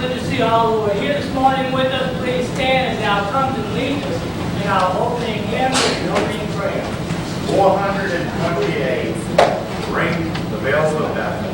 Good to see all who are here this morning with us. Please stand as thou comes and lead us in our opening hymn and opening prayer. 428, Ring the Bells of Bethel.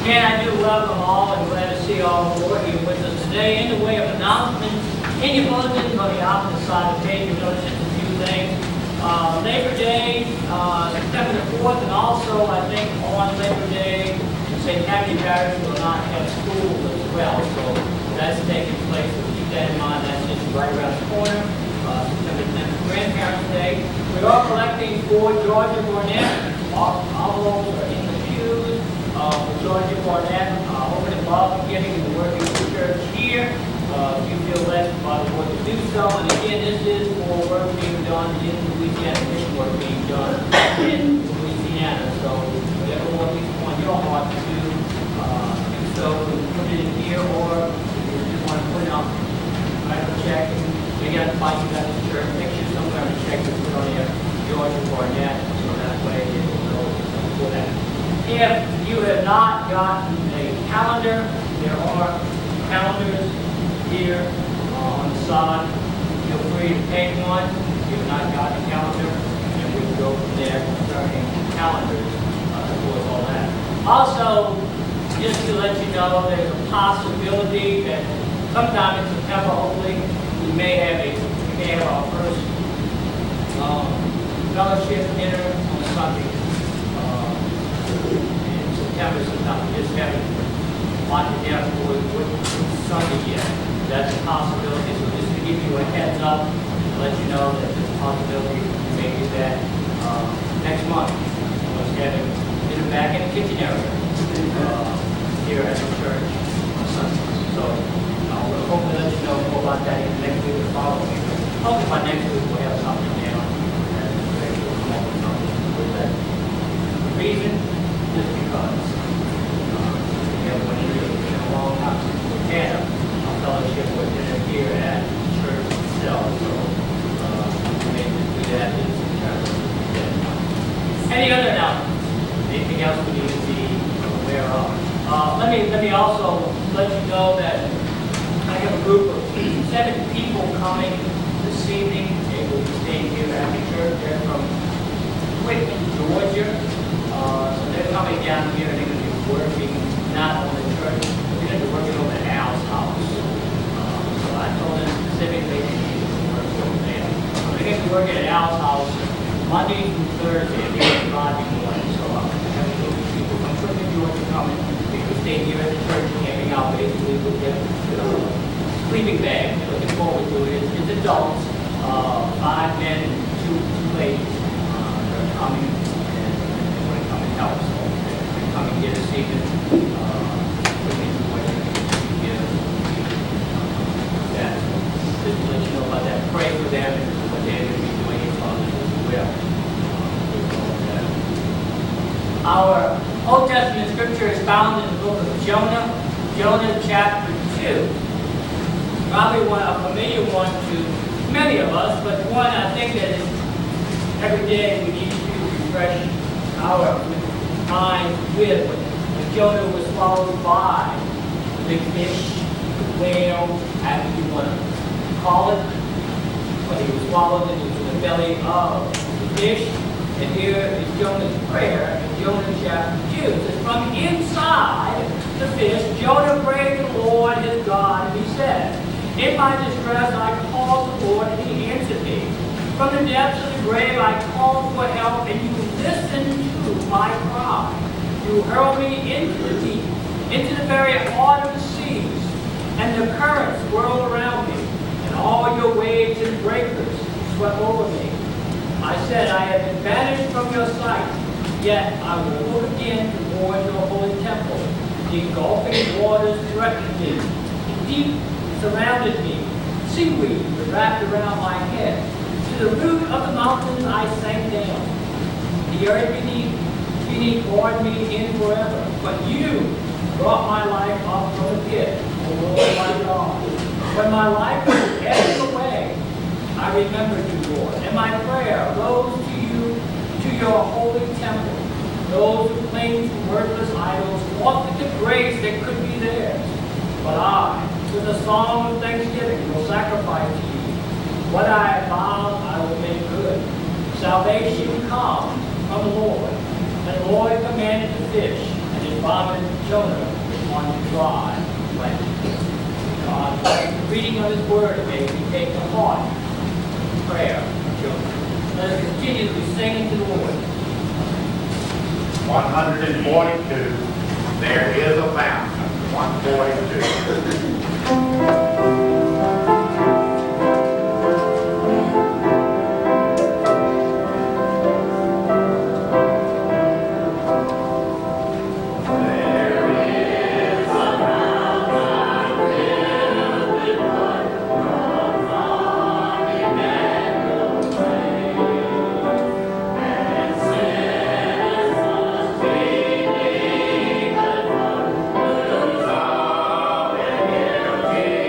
Again, I do welcome all and glad to see all who are here with us today. In the way of announcements, in your bulletin on the opposite side of the page, you'll notice just a few things. Labor Day, September the 4th, and also, I think, on Labor Day, St. Tammany Parish will not have school as well. So that's taking place. So keep that in mind. That's just right around the corner. September 10th, Grandparents' Day. We are collecting for Georgia Burnett. All those are in the pews. For Georgia Barnett, over and above giving the working of the church here. If you feel led by the Lord to do so. And again, this is for work being done in Louisiana, mission work being done in Louisiana. So whatever Lord leads on your heart to do so, put it in here, or if you just want to put it on, write a check, and maybe I'd like you guys to church picture somewhere and check to put on here, Georgia Barnett, so that way it will know for that. If you have not gotten a calendar, there are calendars here on the side. Feel free to take one. If you have not gotten a calendar, and we can go from there concerning calendars towards all that. Also, just to let you know, there's a possibility that sometime in September, hopefully, we may have our first fellowship dinner on Sunday. In September sometime. We just haven't locked it down for Sunday yet. That's a possibility. So just to give you a heads up, to let you know that there's a possibility we may get that next month. Let's have it dinner back in the kitchen area here at the church on Sunday. So we'll hopefully let you know more about that in the next week or the following week. Hopefully by next week we'll have something down and we'll come up with something with that. The reason is because we have one year in a long time since we had a fellowship with dinner here at the church itself. So we may just do that in September. Any other announcements? Anything else we need to be aware of? Let me also let you know that I have a group of 7 people coming this evening. They will be staying here at the church. They're from Whitman, Georgia. So they're coming down here and they're going to be working not on the church, but they're going to be working over at Al's house. So I told them specifically they need to work over there. So they're going to be working at Al's house Monday through Thursday at 8 o'clock in the morning. So I have a group of people from Whitman, Georgia coming. They will stay here at the church and camping out basically with their sleeping bag. They're looking forward to it. It's adults, 5 men and 2 ladies. They're coming and they want to come and help. So they're coming here this evening. Just to let you know about that. Pray for them and what they're going to be doing in others as well. Our Old Testament scripture is found in the book of Jonah, Jonah chapter 2. Probably a familiar one to many of us, but one I think that is every day we need to refresh our minds with. When Jonah was swallowed by the big fish, the whale, however you want to call it, but he was swallowed into the belly of the fish. And here is Jonah's prayer in Jonah chapter 2. It says, from inside the fish, Jonah prayed to the Lord his God, and he said, in my distress I called the Lord, and he answered me. From the depths of the grave I called for help, and you listened to my cry. You hurled me into the deep, into the very heart of the seas, and the currents swirled around me, and all your waves and breakers swept over me. I said, I have been banished from your sight, yet I will look again toward your holy temple. The engulfing waters threatened me. The deep surrounded me. Seaweed was wrapped around my head. To the root of the mountains I sank down. The earth beneath poured me in forever. But you brought my life up from the pit, O Lord my God. When my life was ebbing away, I remembered you, Lord, and my prayer rose to you, to your holy temple. Those who cling to worthless idols walk with the grace that could be theirs. But I, with a song of thanksgiving, will sacrifice to you. What I have vowed, I will make good. Salvation comes from the Lord. And the Lord commanded the fish, and it vomited Jonah on dry land. God, the reading of his word, may we take to heart prayer of Jonah. Let us continue to be singing to the Lord. 142, there is a fountain. 142. Yeah.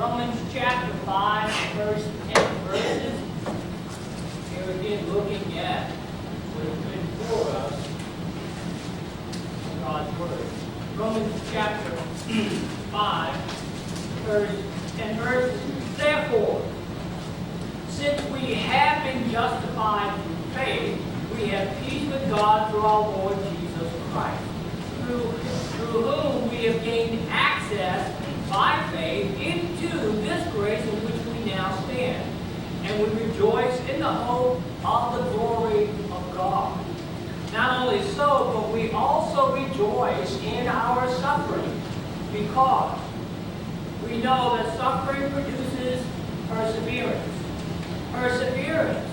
Romans chapter 5, first 10 verses. Here again, looking at what is good for us in God's Word. Romans chapter 5, first 10 verses. Therefore, since we have been justified through faith, we have peace with God through our Lord Jesus Christ, through whom we have gained access by faith into this grace in which we now stand. And we rejoice in the hope of the glory of God. Not only so, but we also rejoice in our suffering, because we know that suffering produces perseverance. Perseverance,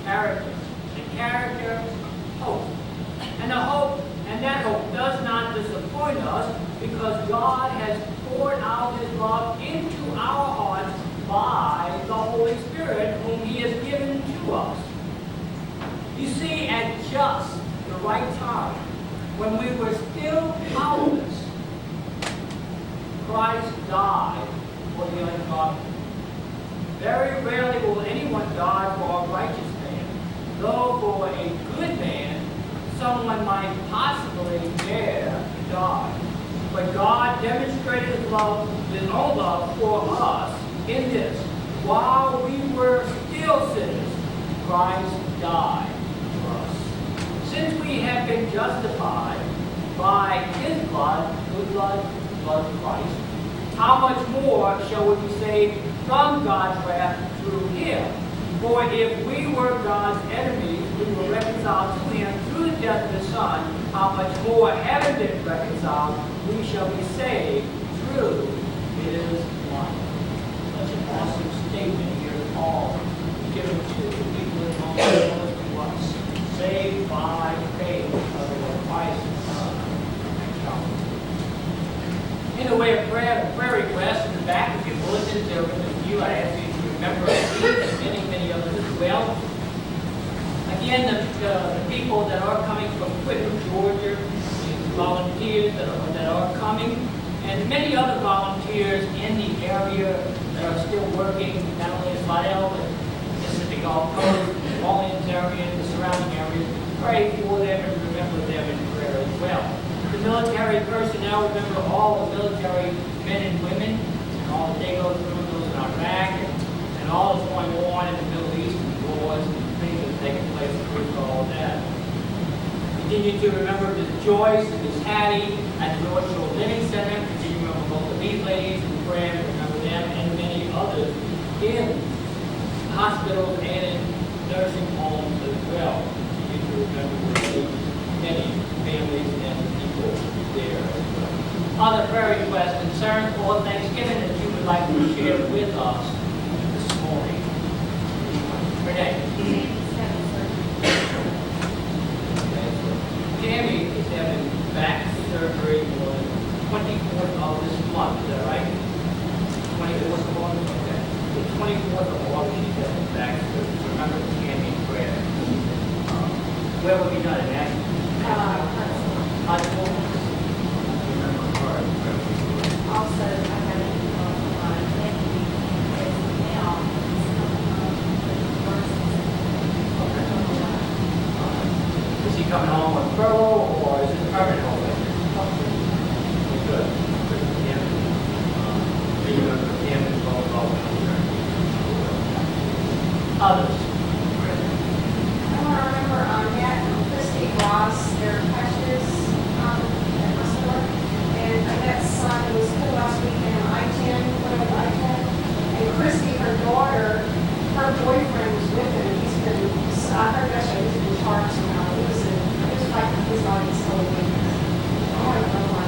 character, and character, hope. And that hope does not disappoint us, because God has poured out His love into our hearts by the Holy Spirit, whom He has given to us. You see, at just the right time, when we were still powerless, Christ died for the ungodly. Very rarely will anyone die for a righteous man, though for a good man, someone might possibly dare to die. But God demonstrated His own love for us in this: while we were still sinners, Christ died for us. Since we have been justified by His blood, the blood of Christ, how much more shall we be saved from God's wrath through Him? For if we were God's enemies, we were reconciled to Him through the death of His Son, how much more, having been reconciled, we shall be saved through His life. Such an awesome statement here, Paul, given to the people in Romans to us. Saved by faith of what Christ has done. In the way of prayer requests, in the back of your bulletins, there are a few. I ask you to remember these and many others as well. Again, the people that are coming from Quitman, Georgia, the volunteers that are coming, and many other volunteers in the area that are still working, not only in Slidell, but Mississippi Gulf Coast, the Orleans area, the surrounding areas. Pray for them and remember them in prayer as well. The military personnel, remember all the military men and women, and all that they go through, those in Iraq, and all that's going on in the Middle East, and wars, and things that are taking place through all that. Continue to remember Ms. Joyce and Ms. Hattie at the North Shore Living Center. Continue to remember both of these ladies in prayer, remember them, and many others in hospitals and in nursing homes as well. Continue to remember many families and people there as well. Other prayer requests, concerns, or Thanksgiving that you would like to share with us this morning. Renee. Tammy is having back surgery on the 24th of this month, is that right? 24th of August? Okay. The 24th of August, she's having back surgery. Remember Tammy in prayer. Where will be done? In Ashland? Hospital? Remember her. Also, I have my nephew is now Is he coming home on furlough, or is it permanent home? Good. Good for him. Are you going to put him as well as all the others? I want to remember Matt and Christy Ross, their precious at my store. And Annette's son was killed last weekend on I-10, whatever I-10. And Christy, her daughter, her boyfriend was with him. He's been, I heard yesterday he's been charged somehow. It was like his body was so weak. I don't know why.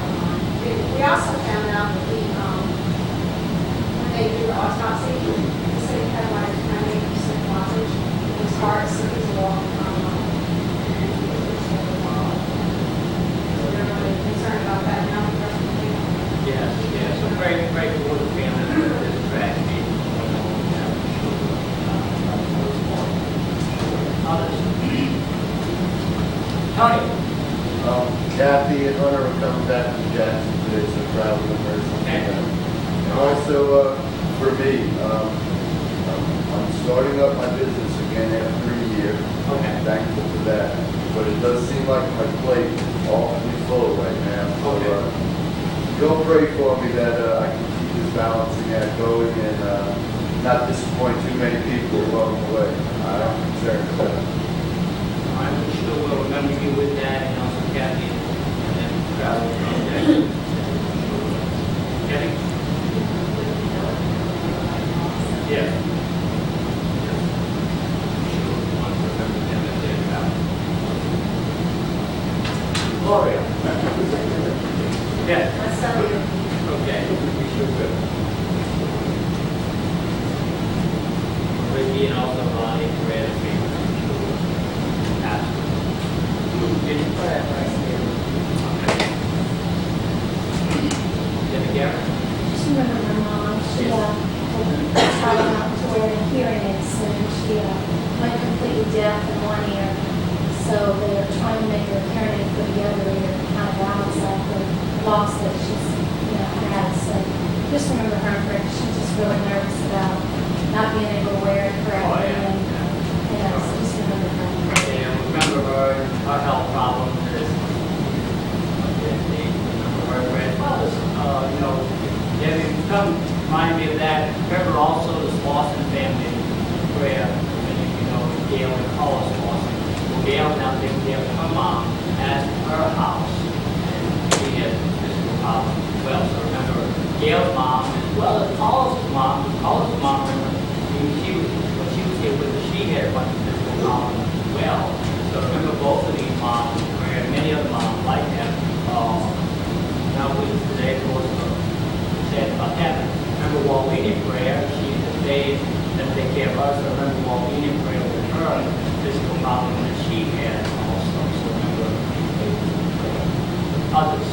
We also found out that when they do the autopsy, they said he had like 98% blockage in his heart, so he's walking around. So they're really concerned about that now. Yes, yes. So pray for the family of this tragedy. Others? Tony? Kathy and Hunter are coming back from Jackson today, so traveling person. Okay. And also, for me, I'm starting up my business again after a year. Okay. I'm thankful for that. But it does seem like my plate is awfully full right now. So, Okay. you'll pray for me that I can keep this balancing act going and not disappoint too many people along the way. I'm concerned about it. I'm sure we'll remember you with that, and also Kathy, and then travel from there. Kathy? Yeah. Gloria? Yeah. My son, Okay. We sure will. Ricky and also Ronnie, Fred, and me. Did you put that right here? Did you get it? Just remember my mom, she tried not to wear the hearing aids, and she went completely deaf in one ear. So they were trying to make her hearing aid for the other ear, kind of balance out the loss that she's, had. So just remember her in prayer. She's just really nervous about not being able to wear it correctly. Oh, yeah. And, so just remember her in prayer. Yeah, remember her health problems is, remember her red clothes. Debbie, come remind me of that. Remember also the Slauson family prayer, and Gail and Paula Slauson. Well, Gail now takes care of her mom at her house, and she has physical problems as well. So remember Gail's mom as well as Paula's mom. Paula's mom, remember, when she was here with us, she had a bunch of physical problems as well. So remember both of these moms, and many other moms like that. Now with us today, of course, said about that. Remember Walwini prayer, she stayed and take care of us. So remember Walwini prayer with her physical problem that she had also. So remember others.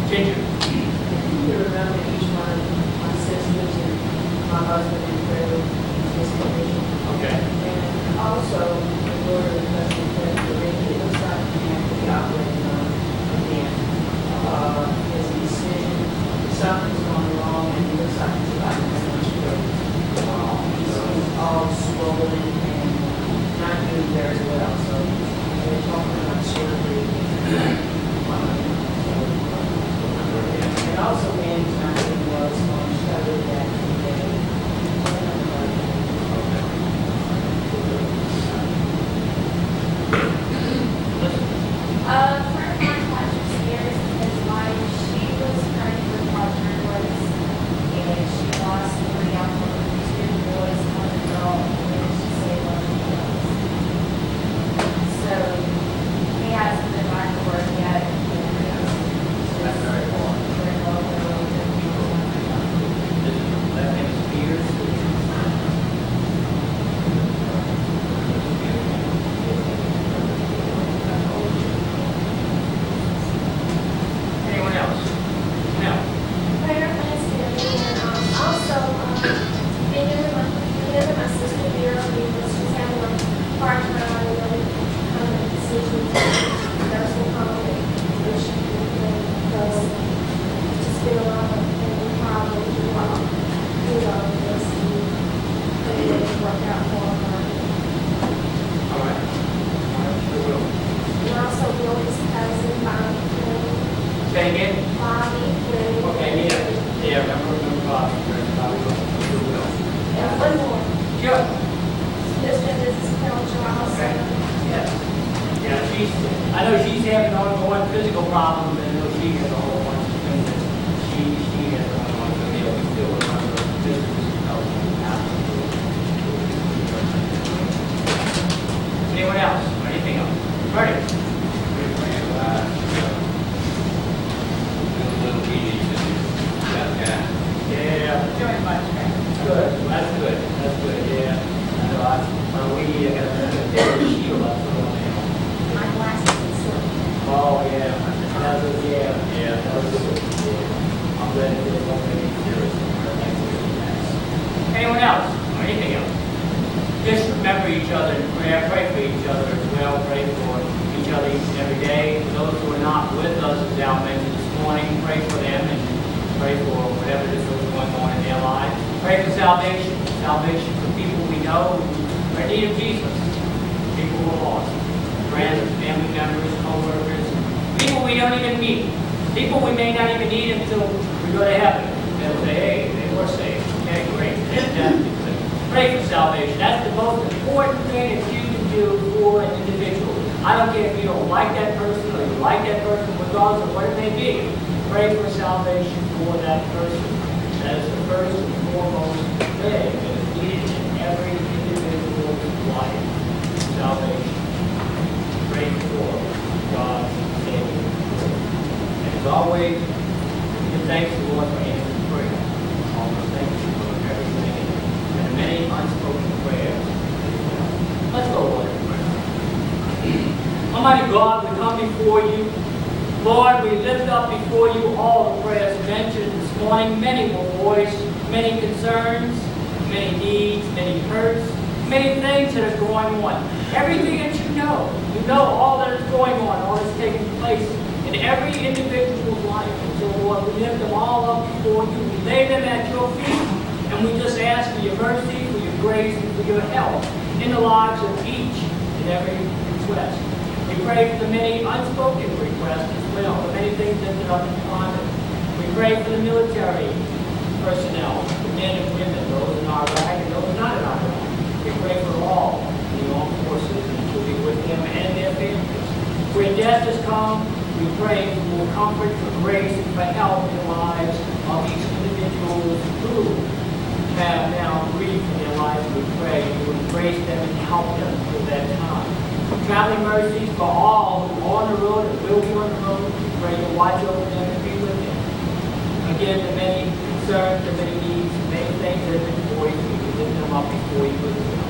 Ginger. You remember each one of my sisters and my husband in prayer with his condition. Okay. And also, the Lord requested that the baby looks like he had to be operated on again. His decision, something's going wrong, and it looks like he's about to have a stroke. He's all swollen and not doing very well. So they're talking about surgery. And also, Manny's not doing well, so I'm struggling that Friend of mine had some scares because she was pregnant with quadruplets, and she lost 3 of them, 2 boys, 1 girl, and she said 1 girl. So he hasn't been back to work yet. That's very important. That name is Spears. Anyone else? No. Prayer Thanksgiving, and also, being my sister Vera, because she's having a hard time really coming to decisions, nursing home, and she because just been a lot of problems with all this, and it worked out for her. All right. Sure will. And also Billy's cousin, Say again? Bobby, and Okay, yeah, remember Bobby, Bobby will. and one more. Sure. Mr. and Mrs. Pilcher also. Okay. Yeah. Yeah, I know she's having ongoing physical problems, and I know she has a whole bunch of things that she has ongoing, so yeah, we still remember physical health. Anyone else, or anything else? Ready? Yeah. Good. That's good. That's good. Yeah. I know. We got a shield up for My glasses and stuff. Oh, yeah. That was, yeah. That was good. Yeah. I'm glad it was okay. Anyone else? Or anything else? Just remember each other in prayer. Pray for each other as well. Pray for each other each and every day. Those who are not with us, as Al mentioned this morning, pray for them and pray for whatever it is that's going on in their lives. Pray for salvation. Salvation for people we know who are in need of Jesus. People who are lost. Friends, family members, co-workers. People we don't even meet. People we may not even need until we go to heaven. They'll say, hey, they were saved. Okay, great. Fantastic. Pray for salvation. That's the most important thing that you can do for an individual. I don't care if you don't like that person or you like that person, regardless of what it may be. Pray for salvation for that person. That is the first and foremost thing that is needed in every individual's life. Salvation. Pray for God's saving. And as always, give thanks to the Lord for answering prayer. Always thank you for everything and the many unspoken prayers. Let's go, Lord, in prayer. Almighty God, we come before you. Lord, we lift up before you all the prayers mentioned this morning. Many will voice, many concerns, many needs, many hurts, many things that are going on. Everything that you know all that is going on, all that's taking place in every individual's life. And so, Lord, we lift them all up before you. We lay them at your feet, and we just ask for your mercy, for your grace, and for your help in the lives of each and every request. We pray for the many unspoken requests as well, the many things lifted up in private. We pray for the military personnel, the men and women, those in our rank and those not in our rank. We pray for all the armed forces, including with them and their families. Where death has come, we pray for comfort, for grace, and for help in the lives of each individual who have now grieved in their life. We pray you would embrace them and help them through that time. Traveling mercies for all who are on the road and will be on the road. We pray you watch over them and be with them. Again, the many concerns, the many needs, the many things that have been before you, we lift them up before you as well.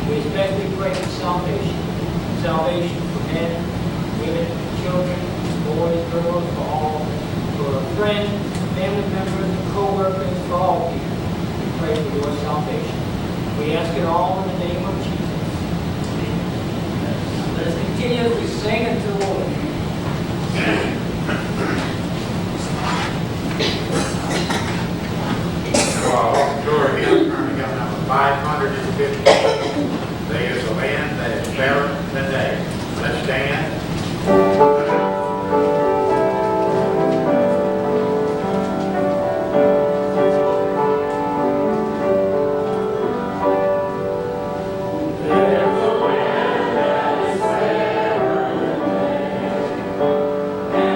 We especially pray for salvation. Salvation for men, women, children, boys, girls, for all, for friends, family members, co-workers, for all people. We pray for your salvation. We ask it all in the name of Jesus. Let us continue as we sing unto the Lord. Sure, hymn number 550. There is a land that is fairer than day. Let's stand. There's a land that is fairer than day.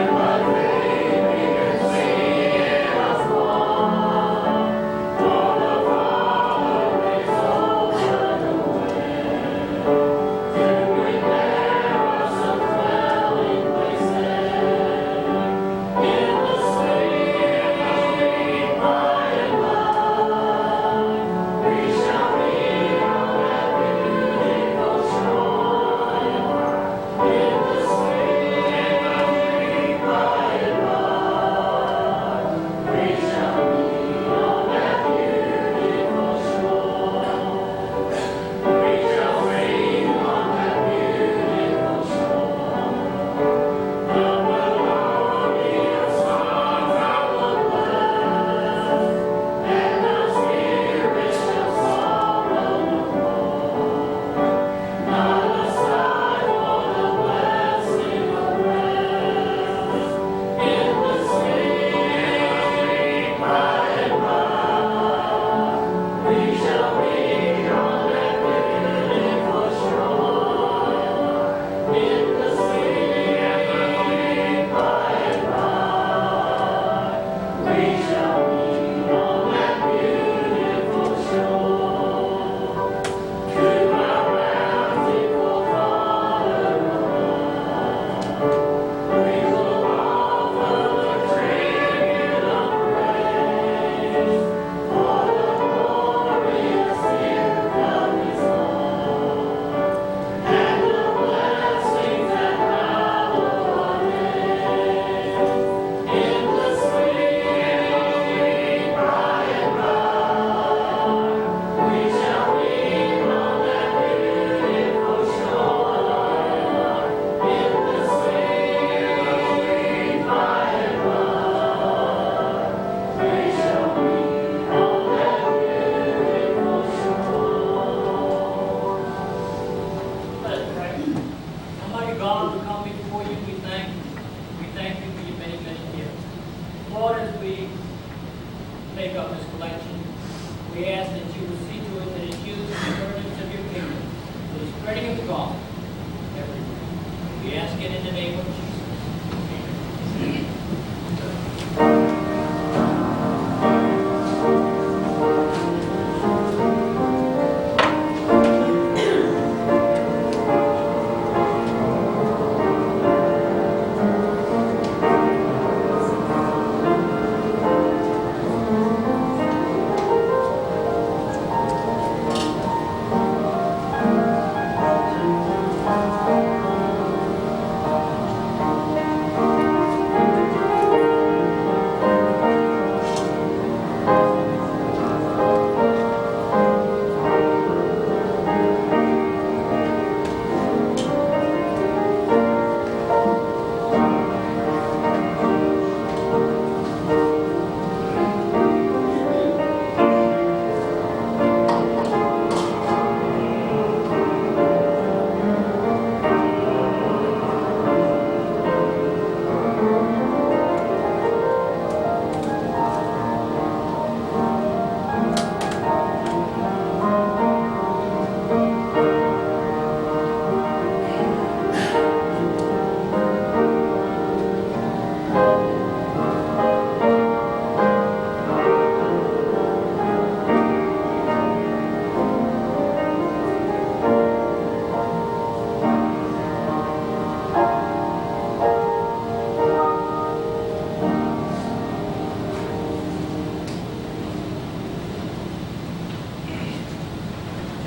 ask that you will see to it that it's used in the furtherance of your kingdom, for the spreading of the gospel everywhere. We ask it in the name of Jesus.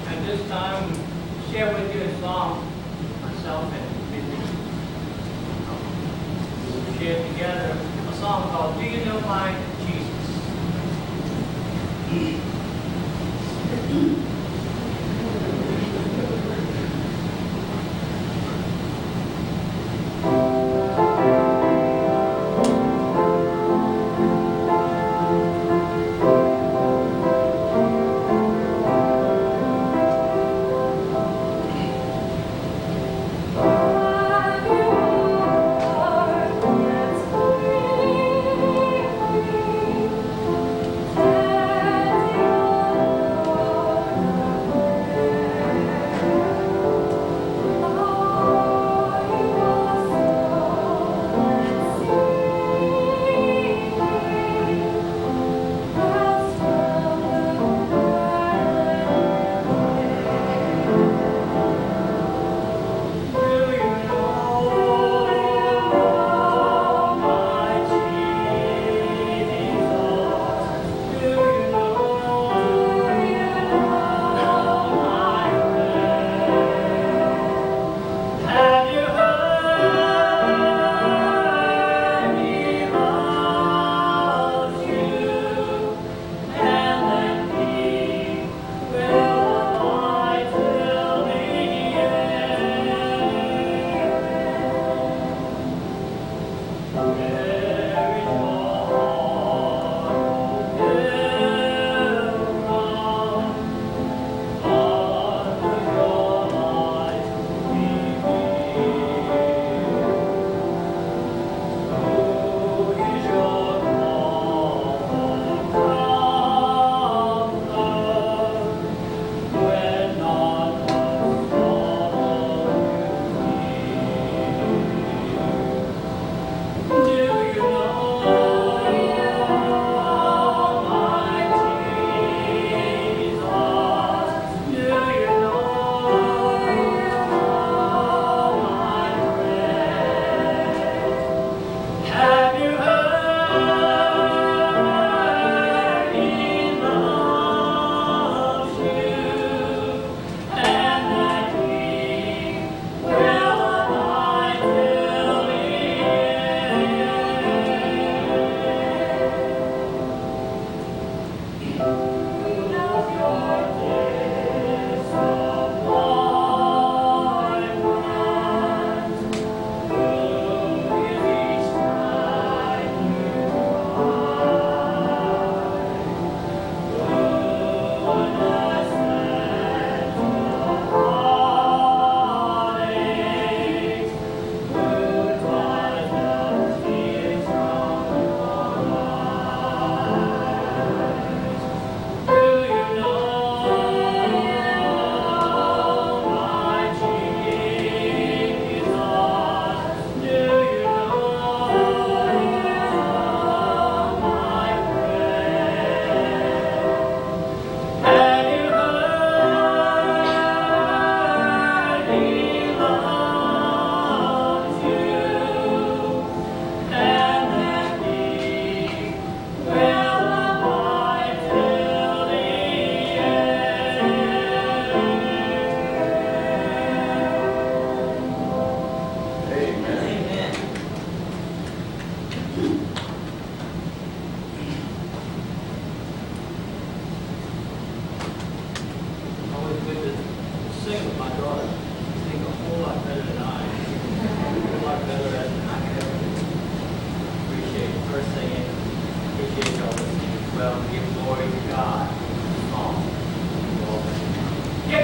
At this time, share with you a song, myself and Vicky. We will share together a song called Do You Know My Jesus? Thank you.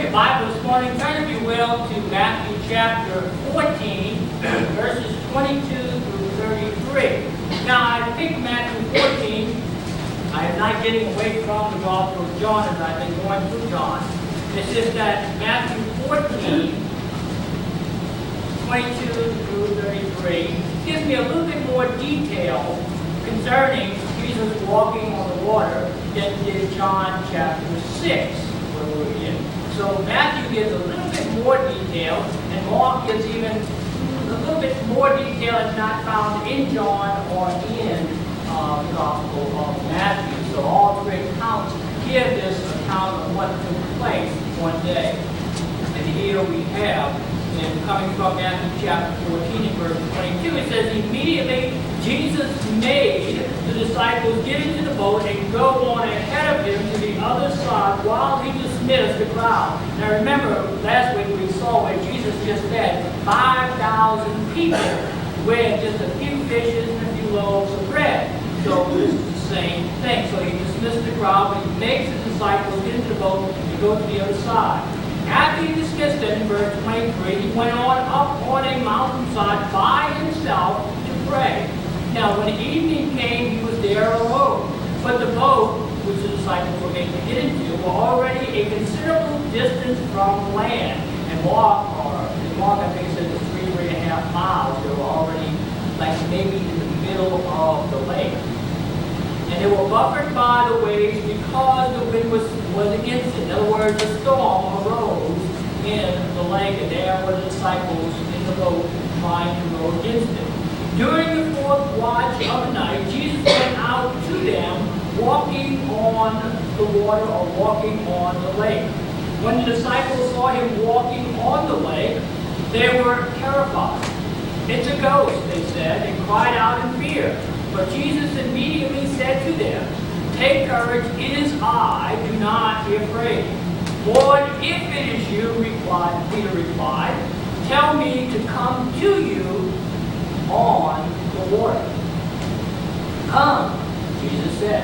your Bible this morning, turn if you will to Matthew chapter 14, verses 22 through 33. Now, I picked Matthew 14. I am not getting away from the Gospel of John as I've been going through John. It's just that Matthew 14, 22 through 33, gives me a little bit more detail concerning Jesus walking on the water than did John chapter 6, where we're in. So Matthew gives a little bit more detail, and Mark gives even a little bit more detail that's not found in John or in the Gospel of Matthew. So all three accounts give this account of what took place one day. And here we have, and coming from Matthew chapter 14 and verse 22, it says, immediately Jesus made the disciples get into the boat and go on ahead of him to the other side while he dismissed the crowd. Now remember, last week we saw where Jesus just fed 5,000 people with just a few fishes and a few loaves of bread. So it's the same thing. So he dismissed the crowd, but he makes the disciples get into the boat and go to the other side. After he dismissed them, in verse 23, he went on up on a mountainside by himself to pray. Now when evening came, he was there alone. But the boat, which the disciples were made to get into, were already a considerable distance from land. And walk, I think it said it was 3.5 miles. They were already like maybe in the middle of the lake. And they were buffered by the waves because the wind was against it. In other words, a storm arose in the lake, and there were the disciples in the boat trying to row against it. During the fourth watch of the night, Jesus went out to them, walking on the water or walking on the lake. When the disciples saw him walking on the lake, they were terrified. "It's a ghost," they said, and cried out in fear. But Jesus immediately said to them, "Take courage, it is I, do not be afraid." "Lord, if it is you," Peter replied, "tell me to come to you on the water." "Come," Jesus said.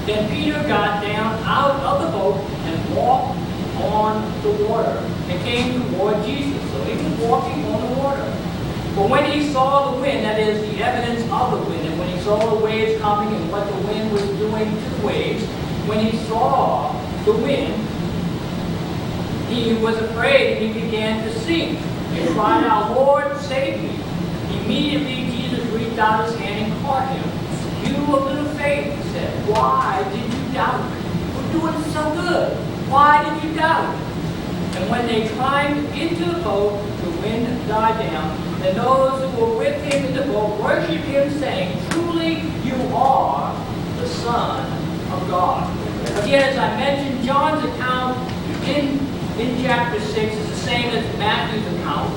Then Peter got down out of the boat and walked on the water and came toward Jesus. So he was walking on the water. But when he saw the wind, that is the evidence of the wind, and when he saw the waves coming and what the wind was doing to the waves, when he saw the wind, he was afraid and he began to sink. He cried out, "Lord, save me." Immediately Jesus reached out his hand and caught him. "You of little faith," he said, "why did you doubt? We're doing so good. Why did you doubt?" And when they climbed into the boat, the wind died down. And those who were with him in the boat worshiped him, saying, "Truly you are the Son of God." Again, as I mentioned, John's account in chapter 6 is the same as Matthew's account,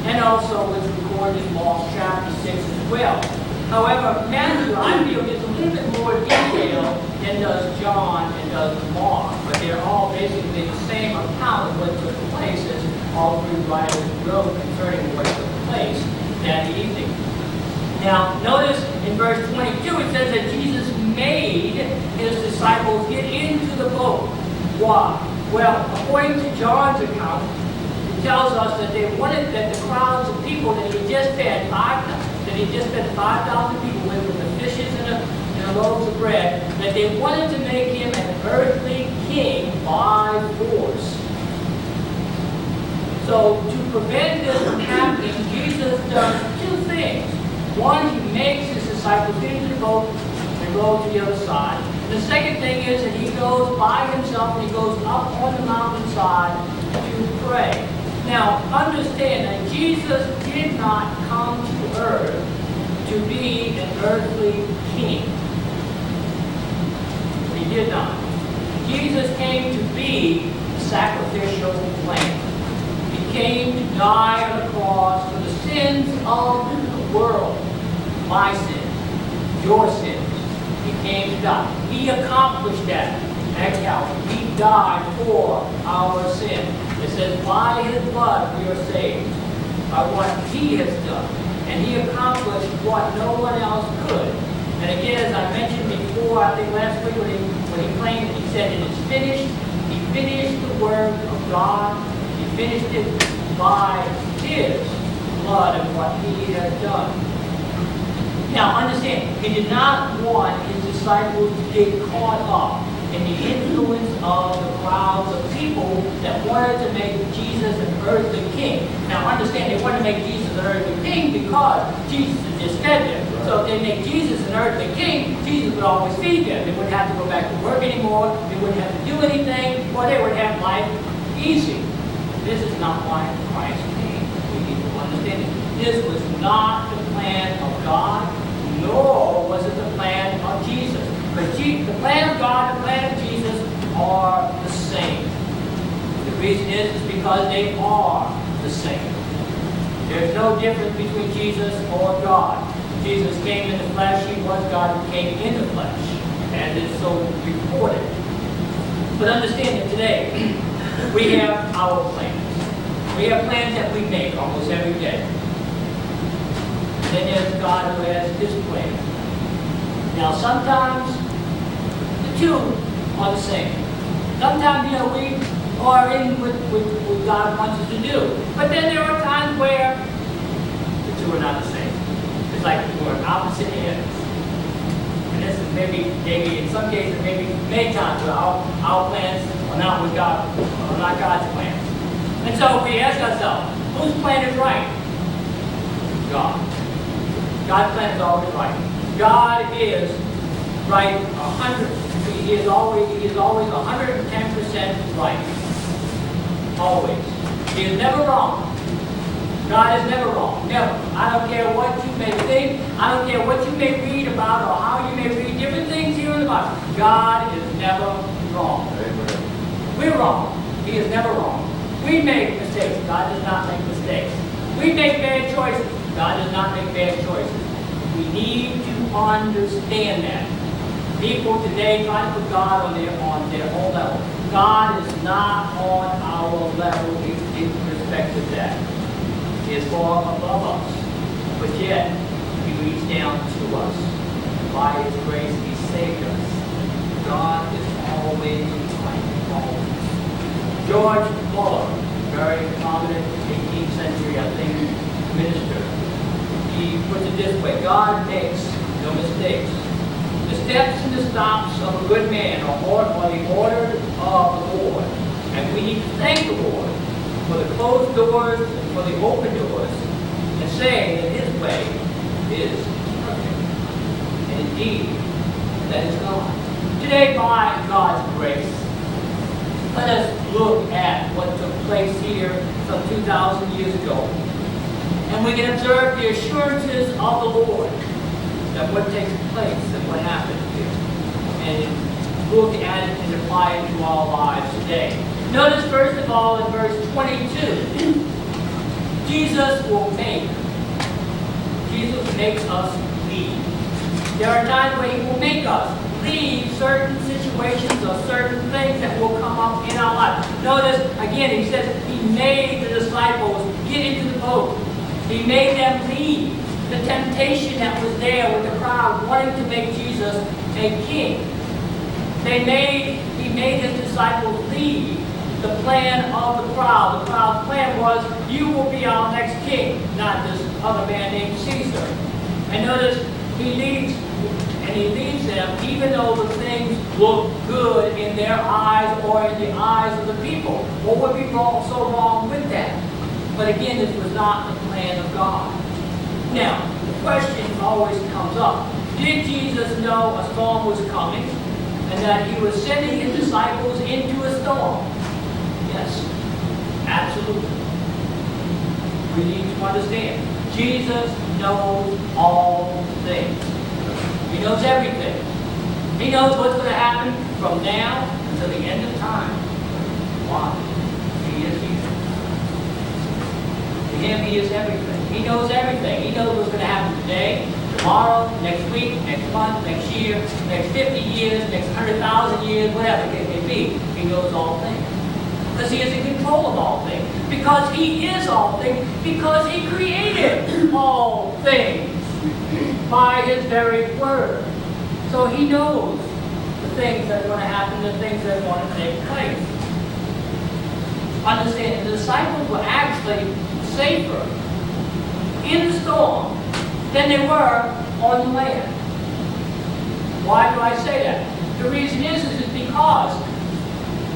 and also was recorded in Mark chapter 6 as well. However, Matthew, I feel, gets a little bit more detail than does John and does Mark, but they're all basically the same account of what took place, as all three writers wrote concerning what took place that evening. Now, notice in verse 22, it says that Jesus made his disciples get into the boat. Why? Well, according to John's account, it tells us that they wanted that the crowds of people that he just fed 5,000 people with the fishes and the loaves of bread, that they wanted to make him an earthly king by force. So to prevent this from happening, Jesus does two things. One, he makes his disciples get into the boat and go to the other side. The second thing is that he goes by himself and he goes up on the mountainside to pray. Now, understand that Jesus did not come to earth to be an earthly king. He did not. Jesus came to be sacrificial lamb. He came to die on the cross for the sins of the world. My sins, your sins. He came to die. He accomplished that at Calvary. He died for our sin. It says, by his blood we are saved, by what he has done. And he accomplished what no one else could. And again, as I mentioned before, I think last week when he claimed it, he said, "It is finished." He finished the work of God. He finished it by his blood and what he had done. Now understand, he did not want his disciples to get caught up in the influence of the crowds of people that wanted to make Jesus an earthly king. Now understand, they wanted to make Jesus an earthly king because Jesus had just fed them. So if they make Jesus an earthly king, Jesus would always feed them. They wouldn't have to go back to work anymore. They wouldn't have to do anything, or they would have life easy. This is not why Christ came. We need to understand it. This was not the plan of God, nor was it the plan of Jesus. But the plan of God and the plan of Jesus are the same. The reason is because they are the same. There's no difference between Jesus or God. Jesus came in the flesh, he was God who came in the flesh, and it's so recorded. But understand that today, we have our plans. We have plans that we make almost every day. And then there's God who has his plan. Now sometimes the two are the same. Sometimes, we are in with what God wants us to do. But then there are times where the two are not the same. It's like we're opposite ends. And this is maybe in some cases, maybe many times where our plans are not with God, are not God's plans. And so we ask ourselves, whose plan is right? God. God's plan is always right. God is right 100. He is always 110% right. Always. He is never wrong. God is never wrong. Never. I don't care what you may think. I don't care what you may read about or how you may read different things here in the Bible. God is never wrong. Amen. We're wrong. He is never wrong. We make mistakes. God does not make mistakes. We make bad choices. God does not make bad choices. We need to understand that. People today try to put God on their own level. God is not on our level in respect to that. He is far above us. But yet, he reached down to us. By his grace, he saved us. God is always right. Always. George Muller, very prominent 18th century, I think, minister, he puts it this way: God makes no mistakes. The steps and the stops of a good man are the order of the Lord. And we need to thank the Lord for the closed doors and for the open doors, and say that his way is perfect. And indeed, that is God. Today, by God's grace, let us look at what took place here some 2,000 years ago. And we can observe the assurances of the Lord that what takes place and what happens here. And look at it and apply it to our lives today. Notice first of all in verse 22, Jesus makes us leave. There are times where he will make us leave certain situations or certain things that will come up in our life. Notice, again, he says he made the disciples get into the boat. He made them leave the temptation that was there with the crowd wanting to make Jesus a king. He made his disciples leave the plan of the crowd. The crowd's plan was, you will be our next king, not this other man named Caesar. And notice, he leaves them even though the things look good in their eyes or in the eyes of the people. What would be so wrong with that? But again, this was not the plan of God. Now, the question always comes up. Did Jesus know a storm was coming and that he was sending his disciples into a storm? Yes, absolutely. We need to understand. Jesus knows all things. He knows everything. He knows what's going to happen from now until the end of time. Why? He is here. To him, he is everything. He knows everything. He knows what's going to happen today, tomorrow, next week, next month, next year, next 50 years, next 100,000 years, whatever it may be. He knows all things. Because he is in control of all things. Because he is all things. Because he created all things by his very word. So he knows the things that are going to happen, the things that are going to take place. understand, the disciples were actually safer in the storm than they were on the land. Why do I say that? The reason is because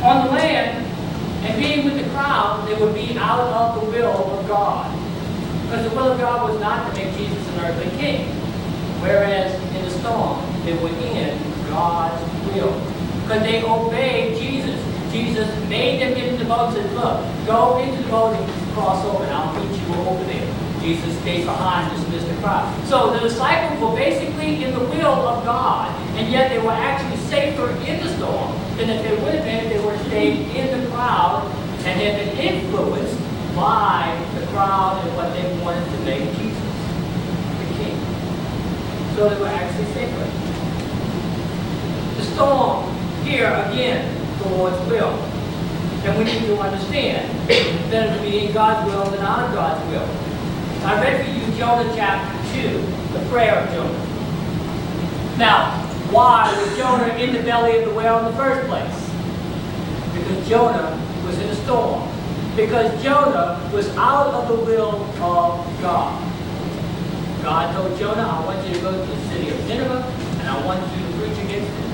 on the land and being with the crowd, they would be out of the will of God. Because the will of God was not to make Jesus an earthly king. Whereas in the storm, they were in God's will. Because they obeyed Jesus. Jesus made them get in the boat and said, look, go into the boat and cross over and I'll meet you over there. Jesus stayed behind and dismissed the crowd. So the disciples were basically in the will of God, and yet they were actually safer in the storm than if they would have been if they were stayed in the crowd and had been influenced by the crowd and what they wanted to make Jesus the king. So they were actually safer. The storm here again, the Lord's will. And we need to understand that it would be in God's will and out of God's will. I read for you Jonah chapter 2, the prayer of Jonah. Now, why was Jonah in the belly of the whale in the first place? Because Jonah was in a storm. Because Jonah was out of the will of God. God told Jonah, I want you to go to the city of Nineveh, and I want you to preach against it.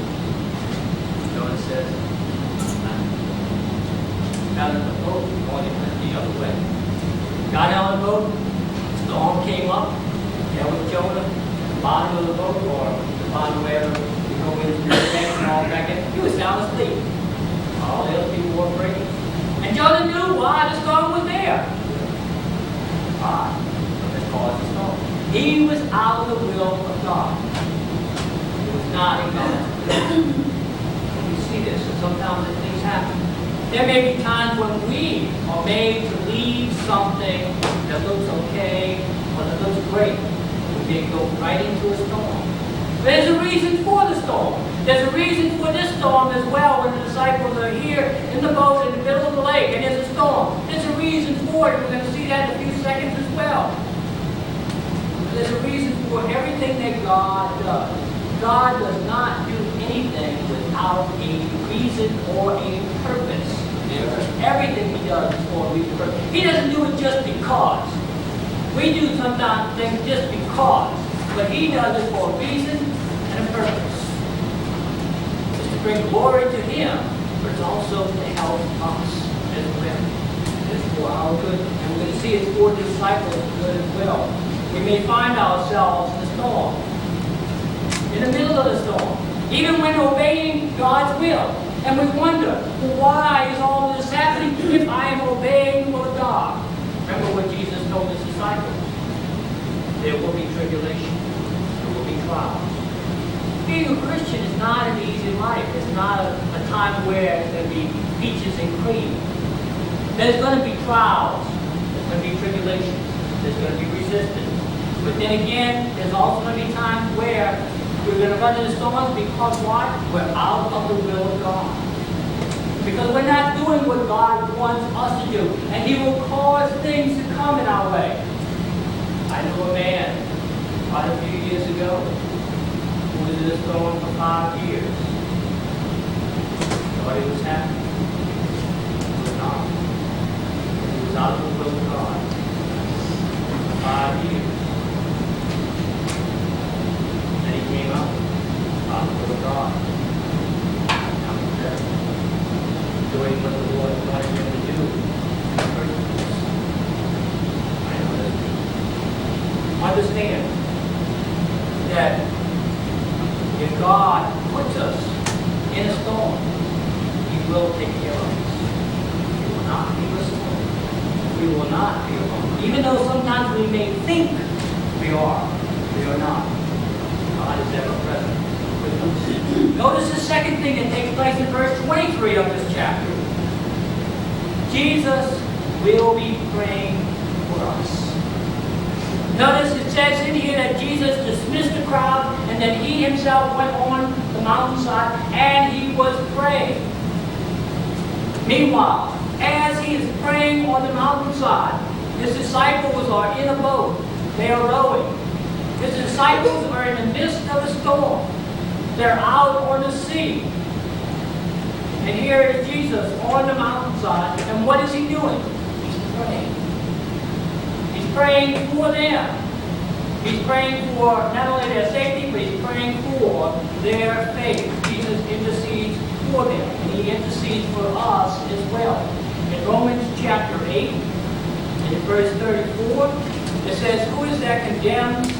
Jonah says, got in the boat, going the other way. Got out of the boat, storm came up, there was Jonah at the bottom of the boat, or the bottom where you go into the bank and all back in. He was sound asleep. All the other people were afraid. And Jonah knew why the storm was there. Why? Because caused the storm. He was out of the will of God. He was not in God's will. You see this, and sometimes things happen. There may be times when we are made to leave something that looks okay or that looks great. We may go right into a storm. There's a reason for the storm. There's a reason for this storm as well when the disciples are here in the boat in the middle of the lake and there's a storm. There's a reason for it. We're going to see that in a few seconds as well. There's a reason for everything that God does. God does not do anything without a reason or a purpose. Everything he does is for a reason. He doesn't do it just because. We do sometimes things just because. But he does it for a reason and a purpose. It's to bring glory to him, but it's also to help us as well. It's for our good. And we're going to see it's for the disciples' good as well. We may find ourselves in the storm. In the middle of the storm. Even when obeying God's will. And we wonder, well, why is all of this happening if I am obeying the will of God? Remember what Jesus told his disciples. There will be tribulation. There will be trials. Being a Christian is not an easy life. It's not a time where there'll be peaches and cream. There's going to be trials. There's going to be tribulations. There's going to be resistance. But then again, there's also going to be times where we're going to run into storms because what? We're out of the will of God. Because we're not doing what God wants us to do. And he will cause things to come in our way. I knew a man quite a few years ago who was in a storm for 5 years. Thought he was happy. He was not. He was out of the will of God for 5 years. And he came out of the will of God. Doing what the Lord wanted him to do. I know this. Understand that if God puts us in a storm, he will take care of us. He will not leave us alone. We will not be alone. Even though sometimes we may think we are not. God is ever present. Notice the second thing that takes place in verse 23 of this chapter. Jesus will be praying for us. Notice it says in here that Jesus dismissed the crowd and that he himself went on the mountainside and he was praying. Meanwhile, as he is praying on the mountainside, his disciples are in a boat. They are rowing. His disciples are in the midst of a storm. They're out on the sea. And here is Jesus on the mountainside, and what is he doing? He's praying. He's praying for them. He's praying for not only their safety, but he's praying for their faith. Jesus intercedes for them, and he intercedes for us as well. In Romans chapter 8, in verse 34, it says, who is that condemned?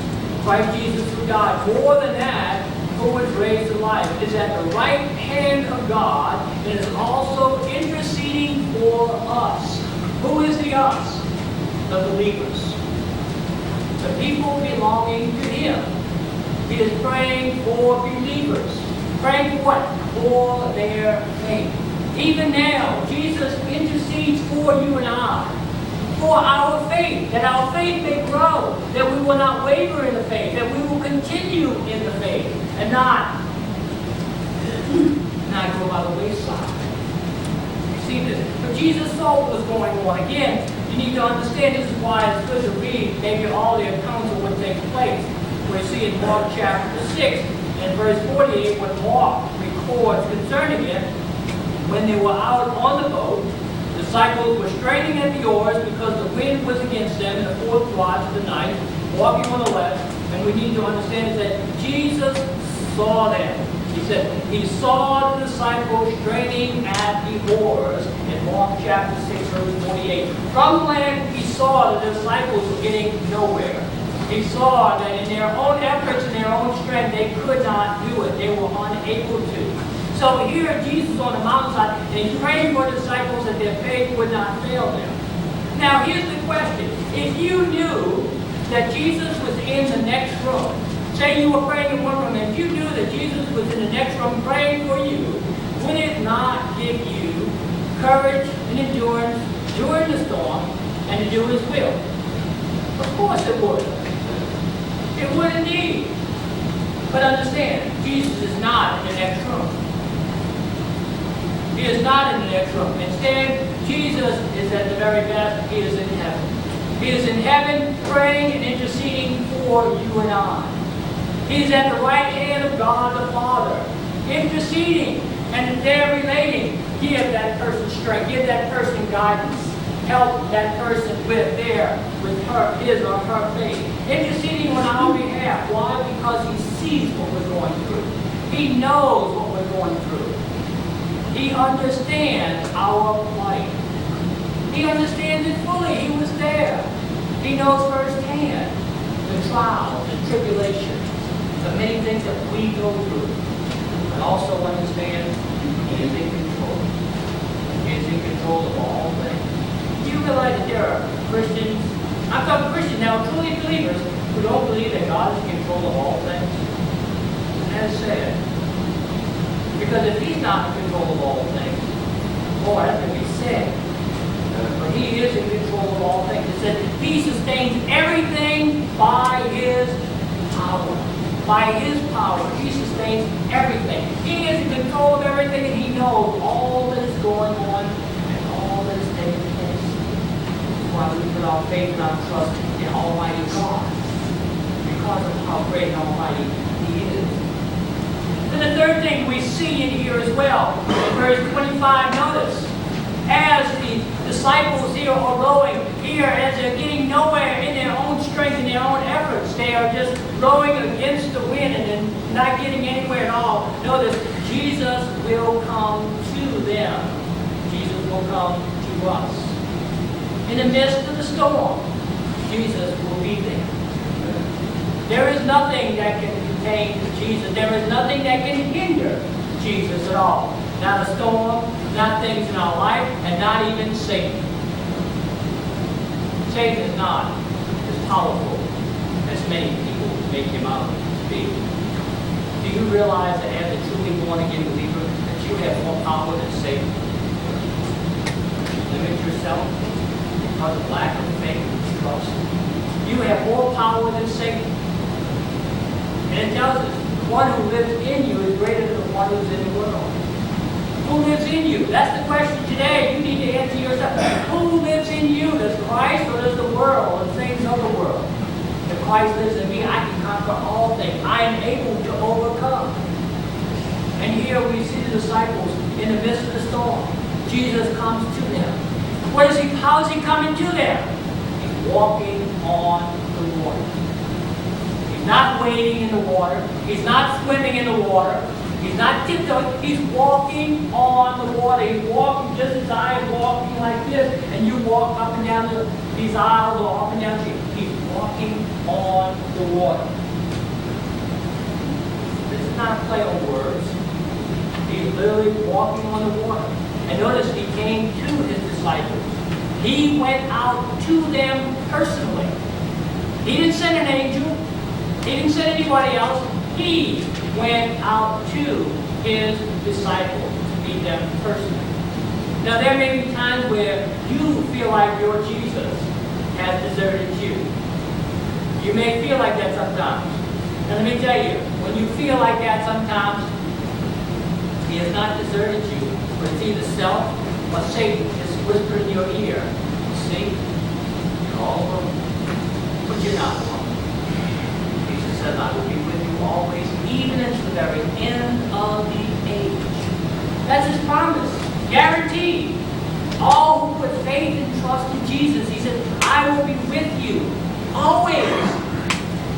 Christ Jesus who died. More than that, who was raised to life, is at the right hand of God, and is also interceding for us. Who is the us? The believers. The people belonging to him. He is praying for believers. Praying for what? For their faith. Even now, Jesus intercedes for you and I. For our faith. That our faith may grow. That we will not waver in the faith. That we will continue in the faith. And not go by the wayside. You see this? But Jesus saw what was going on. Again, you need to understand this is why it's good to read maybe all the accounts of what takes place. We see in Mark chapter 6 and verse 48 what Mark records concerning it. When they were out on the boat, the disciples were straining at the oars because the wind was against them in the fourth watch of the night, walking on the left. And we need to understand that Jesus saw them. He said he saw the disciples straining at the oars in Mark chapter 6, verse 48. From land, he saw the disciples were getting nowhere. He saw that in their own efforts and their own strength, they could not do it. They were unable to. So here Jesus on the mountainside, and he's praying for the disciples that their faith would not fail them. Now here's the question. If you knew that Jesus was in the next room, say you were praying in one room, and if you knew that Jesus was in the next room praying for you, would it not give you courage and endurance during the storm and to do his will? Of course it would. It would indeed. But understand, Jesus is not in the next room. He is not in the next room. Instead, Jesus is at the very best. He is in heaven. He is in heaven praying and interceding for you and I. He is at the right hand of God the Father, interceding, and they're relating. Give that person strength. Give that person guidance. Help that person with his or her faith. Interceding on our behalf. Why? Because he sees what we're going through. He knows what we're going through. He understands our plight. He understands it fully. He was there. He knows firsthand the trials and tribulations, the many things that we go through. But also understand he is in control. He is in control of all things. Do you realize that there are Christians, I'm talking Christians now, truly believers, who don't believe that God is in control of all things? That is sad. Because if he's not in control of all things, boy, that's going to be sad. But he is in control of all things. It says he sustains everything by his power. By his power, he sustains everything. He is in control of everything, and he knows all that is going on and all that is taking place. That's why we put our faith and our trust in Almighty God, because of how great and almighty he is. And the third thing we see in here as well, in verse 25, notice, as the disciples here are rowing here, as they're getting nowhere in their own strength and their own efforts, they are just rowing against the wind and then not getting anywhere at all. Notice, Jesus will come to them. Jesus will come to us. In the midst of the storm, Jesus will be there. There is nothing that can contain Jesus. There is nothing that can hinder Jesus at all. Not a storm, not things in our life, and not even Satan. Satan is not as powerful as many people make him out to be. Do you realize that as a truly born-again believer, that you have more power than Satan? Limit yourself because of lack of faith and trust. You have more power than Satan. And it tells us, the one who lives in you is greater than the one who's in the world. Who lives in you? That's the question today. You need to answer yourself. Who lives in you? Does Christ or does the world and things of the world? If Christ lives in me, I can conquer all things. I am able to overcome. And here we see the disciples in the midst of the storm. Jesus comes to them. How is he coming to them? He's walking on the water. He's not wading in the water. He's not swimming in the water. He's not tiptoeing. He's walking on the water. He's walking just as I am walking like this, and you walk up and down these aisles or up and down the street. He's walking on the water. This is not a play on words. He's literally walking on the water. And notice he came to his disciples. He went out to them personally. He didn't send an angel. He didn't send anybody else. He went out to his disciples to meet them personally. Now there may be times where you feel like your Jesus has deserted you. You may feel like that sometimes. And let me tell you, when you feel like that sometimes, he has not deserted you, but it's either self or Satan just whisper in your ear. See, you're all alone, but you're not alone. Jesus says, I will be with you always, even unto the very end of the age. That's his promise, guaranteed. All who put faith and trust in Jesus, he said, I will be with you always,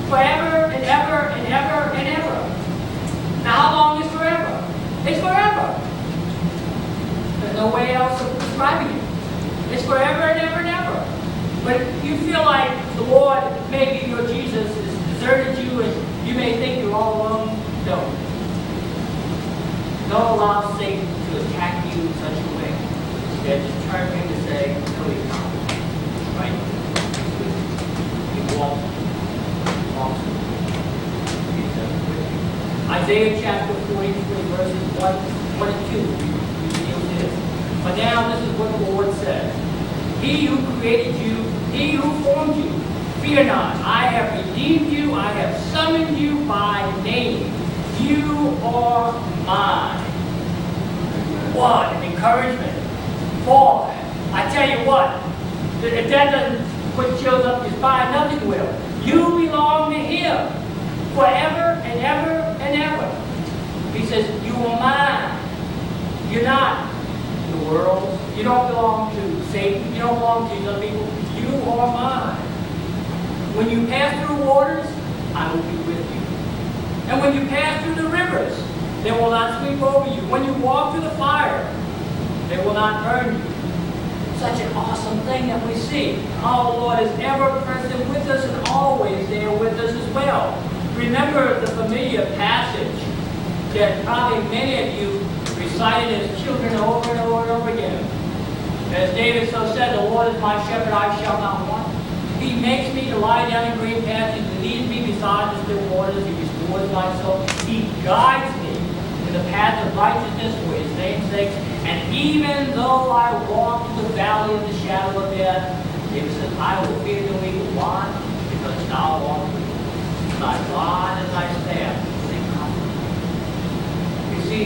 forever and ever and ever and ever. Now, how long is forever? It's forever. There's no way else of describing it. It's forever and ever and ever. But if you feel like the Lord, maybe your Jesus, has deserted you and you may think you're all alone, don't. Don't allow Satan to attack you in such a way. Instead, just turn to him to say, no, he's not. Right? He walks with you. Isaiah chapter 43, verses 1 and 2. We this. But now this is what the Lord says. He who created you, he who formed you, fear not. I have redeemed you. I have summoned you by name. You are mine. What an encouragement. Boy, I tell you what, if that doesn't put chills up your spine, nothing will. You belong to him forever and ever and ever. He says, you are mine. You're not the world. You don't belong to Satan. You don't belong to these other people. You are mine. When you pass through waters, I will be with you. And when you pass through the rivers, they will not sweep over you. When you walk through the fire, they will not burn you. Such an awesome thing that we see. Our Lord is ever present with us and always there with us as well. Remember the familiar passage that probably many of you recited as children over and over and over again. As David so said, the Lord is my shepherd, I shall not want. He makes me to lie down in green pastures. He leads me beside the still waters. He restores my soul. He guides me in the path of righteousness for his name's sake. And even though I walk through the valley of the shadow of death, David says, I will fear no evil. Why? Because thou art with me. Thy rod and thy staff, they comfort me. You see,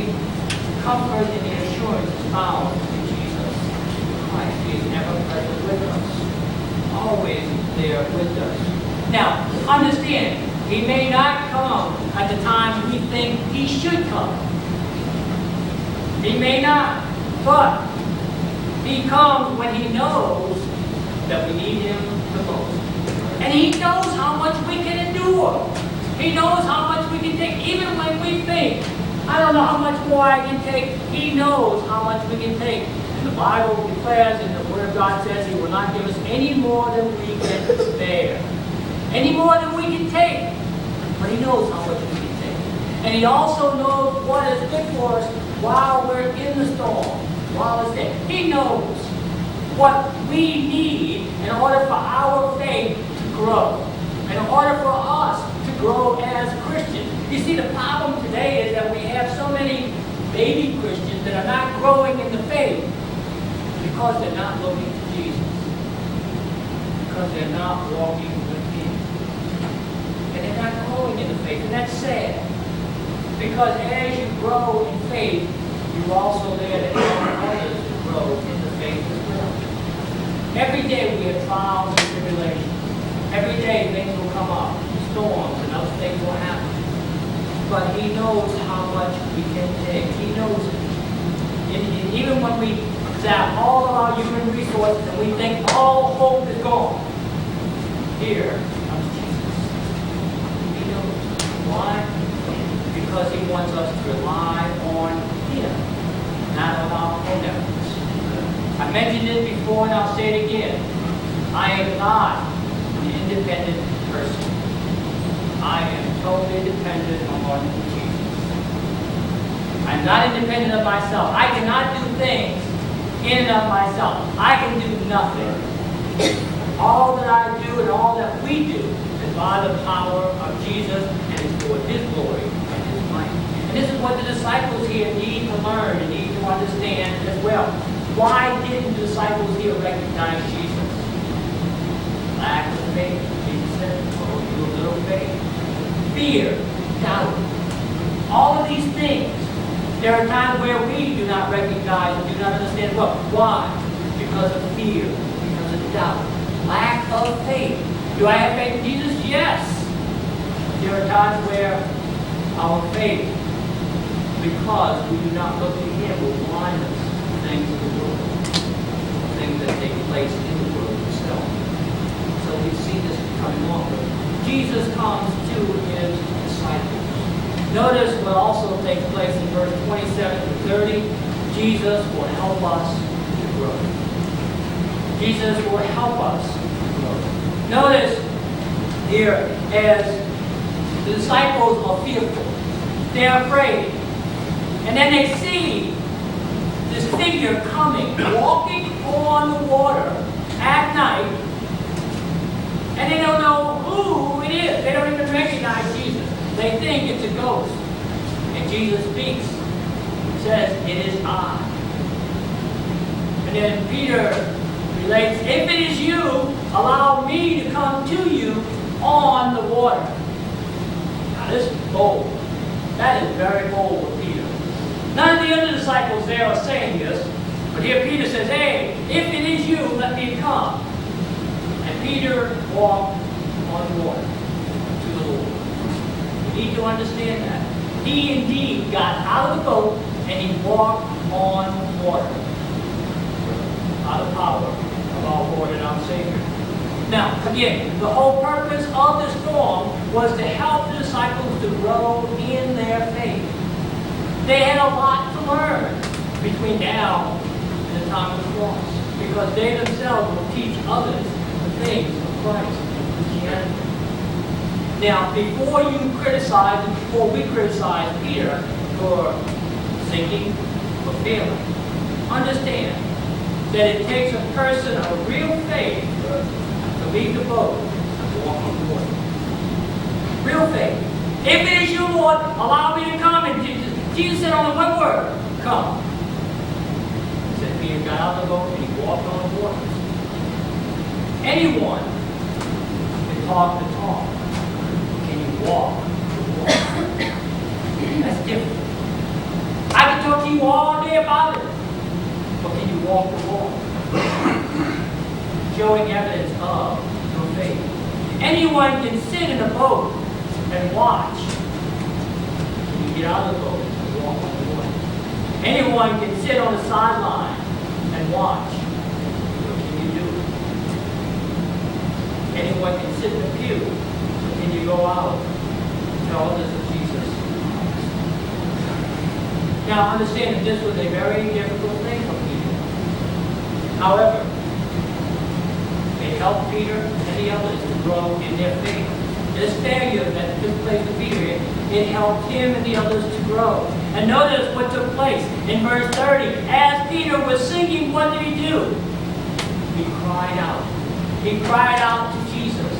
comfort and the assurance is found in Jesus Christ. He is ever present with us. Always there with us. Now, understand, he may not come at the time we think he should come. He may not, but he comes when he knows that we need him the most. And he knows how much we can endure. He knows how much we can take, even when we think, I don't know how much more I can take. He knows how much we can take. And the Bible declares, and the Word of God says, he will not give us any more than we can bear. Any more than we can take. But he knows how much we can take. And he also knows what is good for us while we're in the storm, while it's there. He knows what we need in order for our faith to grow. In order for us to grow as Christians. You see, the problem today is that we have so many baby Christians that are not growing in the faith because they're not looking to Jesus. Because they're not walking with him. And they're not growing in the faith. And that's sad. Because as you grow in faith, you're also there to help others to grow in the faith as well. Every day we have trials and tribulations. Every day things will come up, storms and other things will happen. But he knows how much we can take. He knows it. even when we zap all of our human resources and we think all hope is gone, here comes Jesus. He knows. Why? Because he wants us to rely on him, not on our own efforts. I mentioned it before and I'll say it again. I am not an independent person. I am totally dependent on Jesus. I'm not independent of myself. I cannot do things in and of myself. I can do nothing. All that I do and all that we do is by the power of Jesus and is for his glory and his might. And this is what the disciples here need to learn and need to understand as well. Why didn't the disciples here recognize Jesus? Lack of faith. Jesus said, oh, you little faith. Fear, doubt. All of these things. There are times where we do not recognize and do not understand. Well, why? Because of fear, because of doubt, lack of faith. Do I have faith in Jesus? Yes. There are times where our faith, because we do not look to him, will blind us to things of the world, things that take place in the world itself. So we see this coming on. Jesus comes to his disciples. Notice what also takes place in verse 27 to 30. Jesus will help us to grow. Jesus will help us to grow. Notice here, as the disciples are fearful, they're afraid. And then they see this figure coming, walking on the water at night, and they don't know who it is. They don't even recognize Jesus. They think it's a ghost. And Jesus speaks. He says, it is I. And then Peter relates, if it is you, allow me to come to you on the water. Now this is bold. That is very bold of Peter. None of the other disciples there are saying this. But here Peter says, hey, if it is you, let me come. And Peter walked on the water to the Lord. You need to understand that. He indeed got out of the boat and he walked on water. By the power of our Lord and our Savior. Now, again, the whole purpose of this storm was to help the disciples to grow in their faith. They had a lot to learn between now and the time of the cross, because they themselves will teach others the things of Christ and Christianity. Now, before you criticize, and before we criticize Peter for sinking, for failing, understand that it takes a person of real faith to leave the boat and walk on the water. Real faith. If it is you, Lord, allow me to come. And Jesus said only one word, come. He said Peter got out of the boat and he walked on the water. Anyone can talk the talk. Can you walk the walk? That's different. I can talk to you all day about it. But can you walk the walk? Showing evidence of your faith. Anyone can sit in a boat and watch. Can you get out of the boat and walk on the water? Anyone can sit on the sideline and watch. What can you do? Anyone can sit in the pew. But can you go out and tell others of Jesus? Now understand that this was a very difficult thing for Peter. However, it helped Peter and the others to grow in their faith. This failure that took place with Peter, it helped him and the others to grow. And notice what took place in verse 30. As Peter was sinking, what did he do? He cried out. He cried out to Jesus.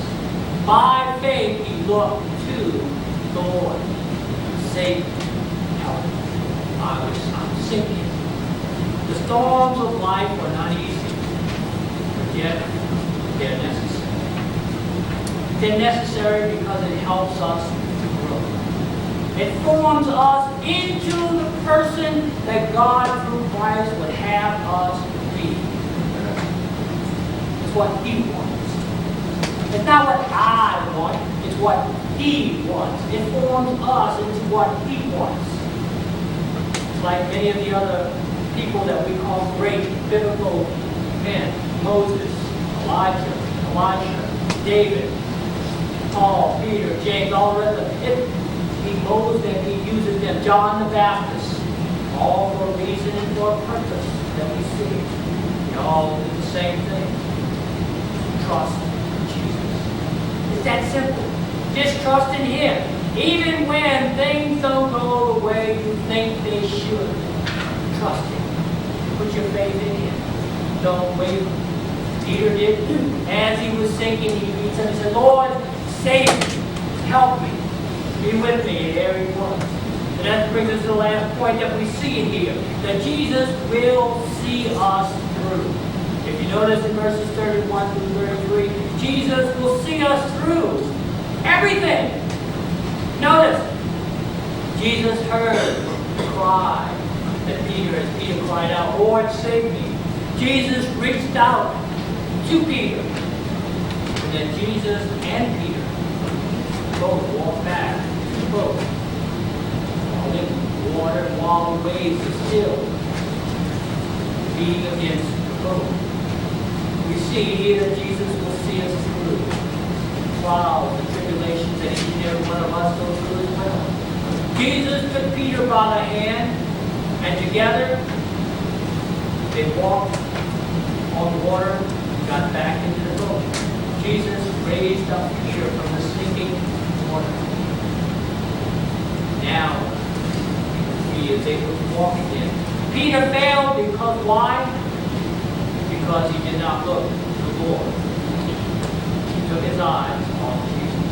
By faith, he looked to the Lord. Savior, help. I'm sinking. The storms of life are not easy, but yet they're necessary. They're necessary because it helps us to grow. It forms us into the person that God through Christ would have us be. It's what He wants. It's not what I want, it's what He wants. It forms us into what He wants. Like many of the other people that we call great biblical men. Moses, Elijah, Elisha, David, Paul, Peter, James, all the rest of them. He molds them, he uses them. John the Baptist, all for a reason and for a purpose that we see. They all do the same thing. Trust Jesus. It's that simple. Just trust in Him. Even when things don't go the way you think they should. Trust Him. Put your faith in Him. Don't waver. Peter did. As he was sinking, he reached him and said, Lord, save me. Help me. Be with me. And there he was. And that brings us to the last point that we see in here. That Jesus will see us through. If you notice in verses 31 through 33, Jesus will see us through everything. Notice, Jesus heard the cry that Peter, as Peter cried out, Lord, save me. Jesus reached out to Peter. And then Jesus and Peter both walked back to the boat. While in water, while the waves are still beating against the boat. We see here that Jesus will see us through trials and tribulations that each and every one of us go through as well. Jesus took Peter by the hand, and together they walked on the water and got back into the boat. Jesus raised up Peter from the sinking water. Now he is able to walk again. Peter failed because why? Because he did not look to the Lord. He took his eyes off Jesus.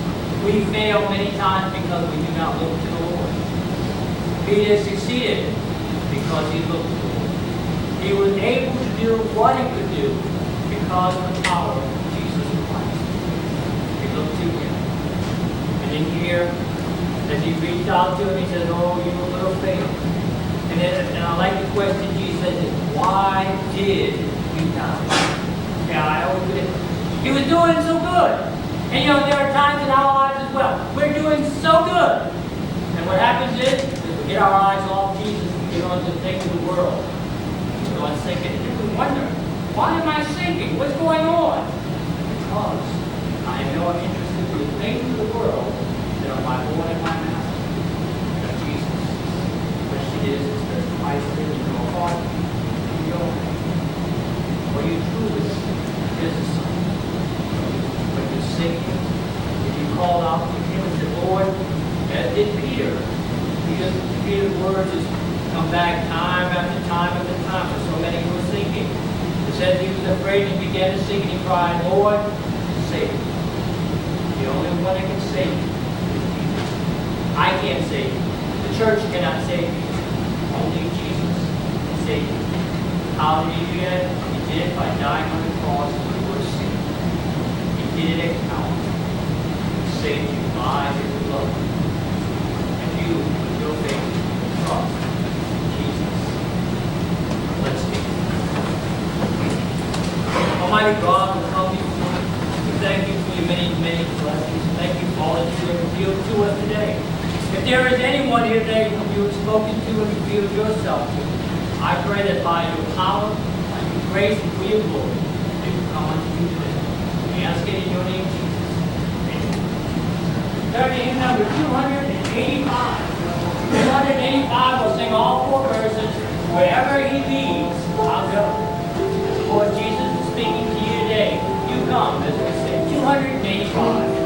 We fail many times because we do not look to the Lord. Peter succeeded because he looked to the Lord. He was able to do what he could do because of the power of Jesus Christ. He looked to him. And in here, as he reached out to him, he said, oh, you little faith. And I like the question Jesus said, why did you die? Yeah, I always did. He was doing so good. And you know, there are times in our lives as well. We're doing so good. And what happens is we get our eyes off Jesus and get on to the things of the world. We go on sinking. And we wonder, why am I sinking? What's going on? Because I am more interested in the things of the world than on my Lord and my Master, that's Jesus. The question is there Christ in your heart, in your life? Are you truly His disciple? When you seek Him, if you call out to Him and say, Lord, as did Peter. Peter's words has come back time after time after time for so many who were sinking. It says he was afraid and he began to sink and he cried, Lord, save me. The only one that can save you is Jesus. I can't save you. The church cannot save you. Only Jesus can save you. How did he do that? He did it by dying on the cross for your sin. He did it at Calvary. He saved you by His blood. And you, with your faith, trust Jesus. Let's speak. Almighty God, we come before you. We thank you for your many, many blessings. Thank you for all that you have revealed to us today. If there is anyone here today whom you have spoken to and revealed yourself to, I pray that by your power, by your grace, and for your glory, they will come unto you today. We ask it in your name, Jesus. Amen. Turn to hymn number 285. 285 will sing all four verses. Wherever he leads, I'll go. Lord Jesus is speaking to you today. You come as we sing 285.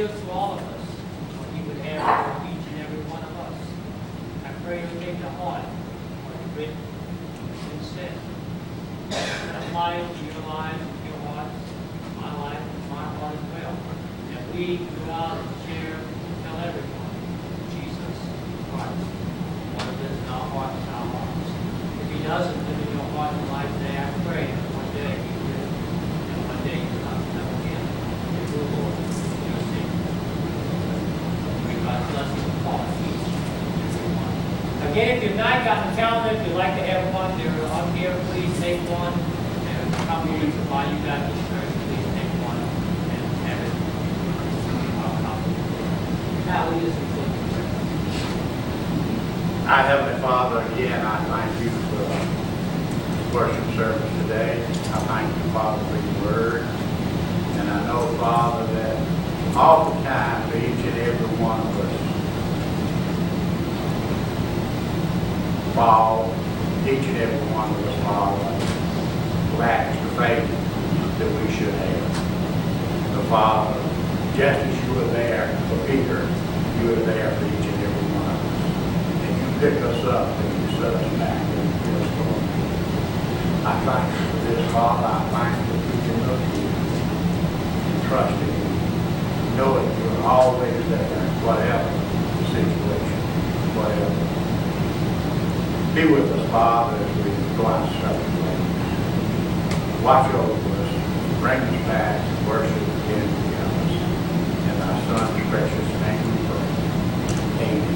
gives to all of us, He would have for each and every one of us. I pray you take to heart what is written and said. And apply it to your lives, your hearts, my life, and my heart as well. That we go out and share, tell everyone, Jesus Christ. What it is in our hearts and our hearts. If He doesn't live in your heart and life today, I pray that one day He will. And one day He will not know Him. And your Lord, your Savior. May God's blessing upon each and every one. Again, if you've not gotten a calendar, if you'd like to have one, they're up here. Please take one. And a couple of weeks of Bayou Baptist Church, please take one and have it. Now, we just conclude the prayer. Our Heavenly Father, again, I thank you for the worship service today. I thank you, Father, for your word. And I know, Father, that oftentimes for each and every one of us fall, each and every one of us fall, lacks the faith that we should have. So, Father, just as you were there for Peter, you were there for each and every one of us. And you pick us up and you set us back and you feel us going. I thank you for this, Father. I thank you that we can look to you and trust in you, knowing you're always there, whatever the situation, whatever. Be with us, Father, as we go out separate ways. Watch over us, bring us back, worship again together. In thy Son's precious name we pray. Amen.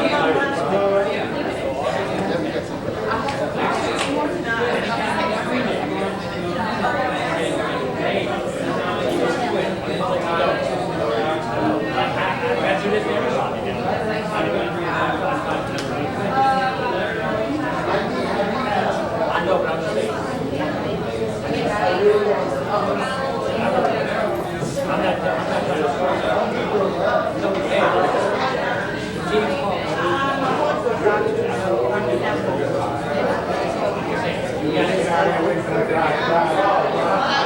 Thank you. Yeah, we can look at our-